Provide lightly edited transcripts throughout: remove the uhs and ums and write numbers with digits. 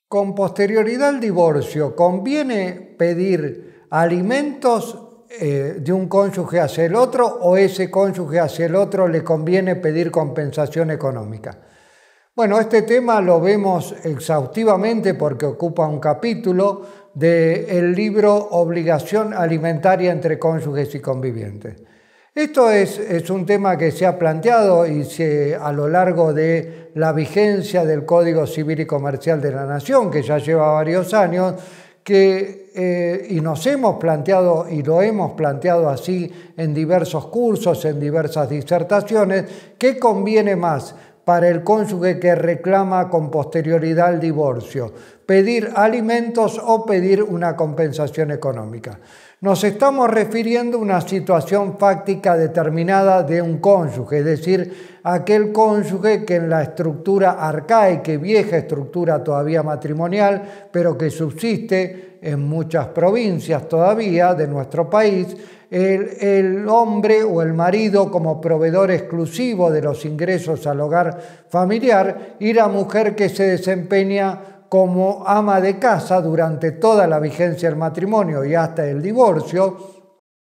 Con posterioridad al divorcio, ¿conviene pedir alimentos de un cónyuge hacia el otro o ese cónyuge hacia el otro le conviene pedir compensación económica? Bueno, este tema lo vemos exhaustivamente porque ocupa un capítulo del libro Obligación alimentaria entre cónyuges y convivientes. Esto es un tema que se ha planteado a lo largo de la vigencia del Código Civil y Comercial de la Nación, que ya lleva varios años, y nos hemos planteado y lo hemos planteado así en diversos cursos, en diversas disertaciones, ¿qué conviene más para el cónyuge que reclama con posterioridad al divorcio? ¿Pedir alimentos o pedir una compensación económica? Nos estamos refiriendo a una situación fáctica determinada de un cónyuge, es decir, aquel cónyuge que en la estructura arcaica y vieja estructura todavía matrimonial, pero que subsiste en muchas provincias todavía de nuestro país, el hombre o el marido como proveedor exclusivo de los ingresos al hogar familiar y la mujer que se desempeña como ama de casa durante toda la vigencia del matrimonio y hasta el divorcio,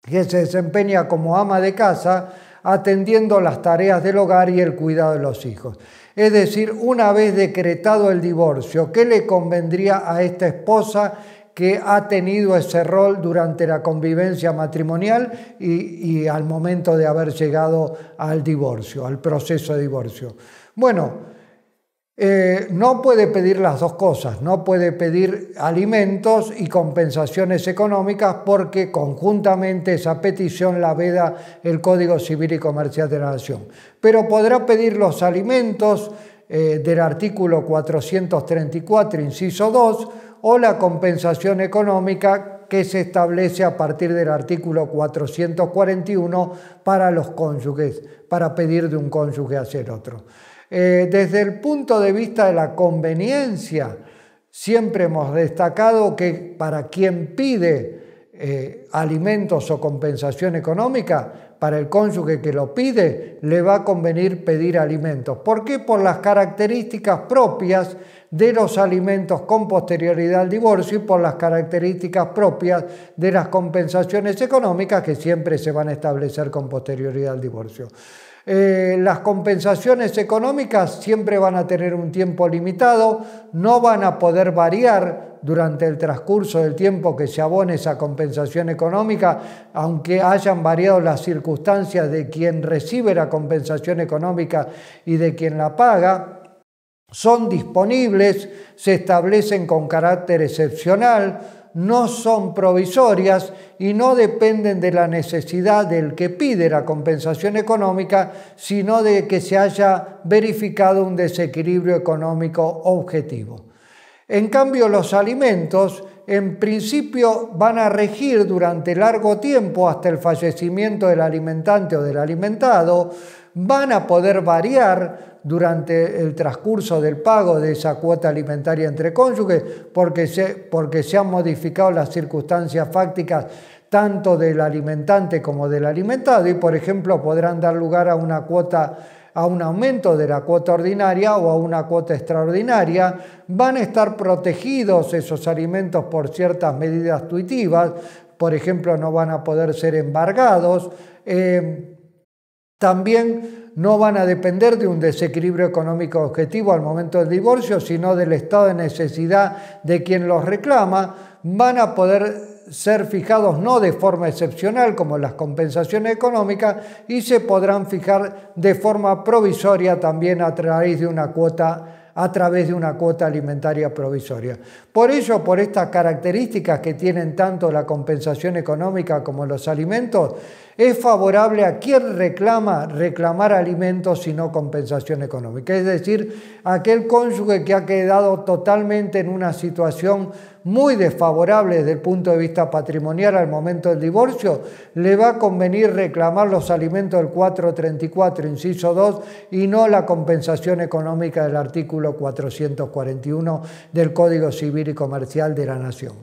que se desempeña como ama de casa atendiendo las tareas del hogar y el cuidado de los hijos. Es decir, una vez decretado el divorcio, ¿qué le convendría a esta esposa que ha tenido ese rol durante la convivencia matrimonial y al momento de haber llegado al divorcio, al proceso de divorcio? Bueno, no puede pedir las dos cosas, no puede pedir alimentos y compensaciones económicas porque conjuntamente esa petición la veda el Código Civil y Comercial de la Nación. Pero podrá pedir los alimentos del artículo 434, inciso 2, o la compensación económica que se establece a partir del artículo 441 para los cónyuges, para pedir de un cónyuge hacia el otro. Desde el punto de vista de la conveniencia, siempre hemos destacado que para quien pide alimentos o compensación económica, para el cónyuge que lo pide, le va a convenir pedir alimentos. ¿Por qué? Por las características propias de los alimentos con posterioridad al divorcio y por las características propias de las compensaciones económicas que siempre se van a establecer con posterioridad al divorcio. Las compensaciones económicas siempre van a tener un tiempo limitado, no van a poder variar durante el transcurso del tiempo que se abone esa compensación económica, aunque hayan variado las circunstancias de quien recibe la compensación económica y de quien la paga. Son disponibles, se establecen con carácter excepcional, no son provisorias y no dependen de la necesidad del que pide la compensación económica, sino de que se haya verificado un desequilibrio económico objetivo. En cambio, los alimentos, en principio, van a regir durante largo tiempo hasta el fallecimiento del alimentante o del alimentado, van a poder variar durante el transcurso del pago de esa cuota alimentaria entre cónyuges porque se han modificado las circunstancias fácticas tanto del alimentante como del alimentado y, por ejemplo, podrán dar lugar a un aumento de la cuota ordinaria o a una cuota extraordinaria. Van a estar protegidos esos alimentos por ciertas medidas tuitivas, por ejemplo, no van a poder ser embargados. También no van a depender de un desequilibrio económico objetivo al momento del divorcio, sino del estado de necesidad de quien los reclama. Van a poder ser fijados no de forma excepcional como las compensaciones económicas y se podrán fijar de forma provisoria también a través de una cuota alimentaria provisoria. Por ello, por estas características que tienen tanto la compensación económica como los alimentos, es favorable a quien reclamar alimentos y no compensación económica. Es decir, aquel cónyuge que ha quedado totalmente en una situación muy desfavorable desde el punto de vista patrimonial al momento del divorcio, le va a convenir reclamar los alimentos del 434, inciso 2, y no la compensación económica del artículo 441 del Código Civil y Comercial de la Nación.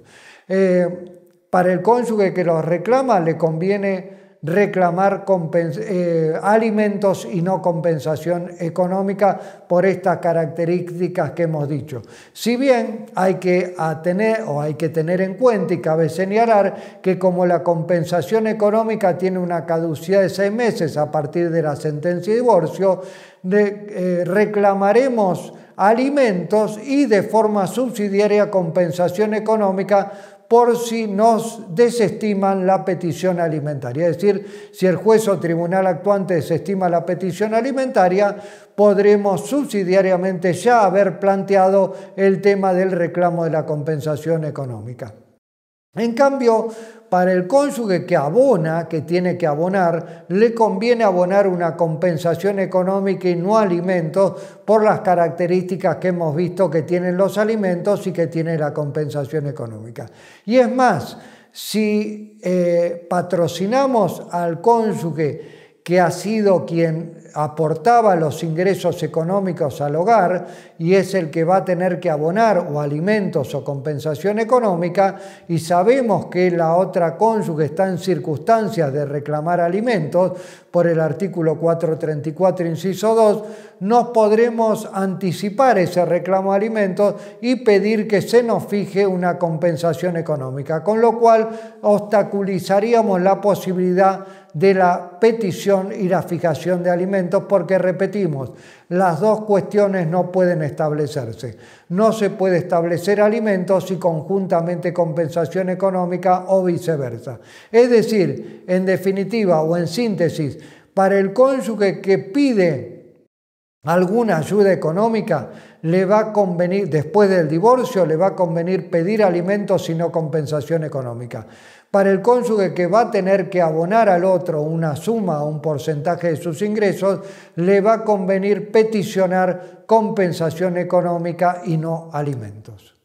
Para el cónyuge que los reclama le conviene reclamar alimentos y no compensación económica por estas características que hemos dicho. Si bien hay que tener en cuenta y cabe señalar que como la compensación económica tiene una caducidad de 6 meses a partir de la sentencia de divorcio, reclamaremos alimentos y de forma subsidiaria compensación económica por si nos desestiman la petición alimentaria. Es decir, si el juez o tribunal actuante desestima la petición alimentaria, podremos subsidiariamente ya haber planteado el tema del reclamo de la compensación económica. En cambio, para el cónyuge que abona, que tiene que abonar, le conviene abonar una compensación económica y no alimentos por las características que hemos visto que tienen los alimentos y que tiene la compensación económica. Y es más, si patrocinamos al cónyuge que ha sido quien aportaba los ingresos económicos al hogar y es el que va a tener que abonar o alimentos o compensación económica, y sabemos que la otra cónyuge está en circunstancias de reclamar alimentos por el artículo 434 inciso 2, nos podremos anticipar ese reclamo de alimentos y pedir que se nos fije una compensación económica, con lo cual obstaculizaríamos la posibilidad de la petición y la fijación de alimentos, porque repetimos, las dos cuestiones no pueden establecerse. No se puede establecer alimentos y conjuntamente compensación económica o viceversa. Es decir, en definitiva o en síntesis, para el cónyuge que pide alguna ayuda económica, le va a convenir, después del divorcio, le va a convenir pedir alimentos y no compensación económica. Para el cónyuge que va a tener que abonar al otro una suma o un porcentaje de sus ingresos, le va a convenir peticionar compensación económica y no alimentos.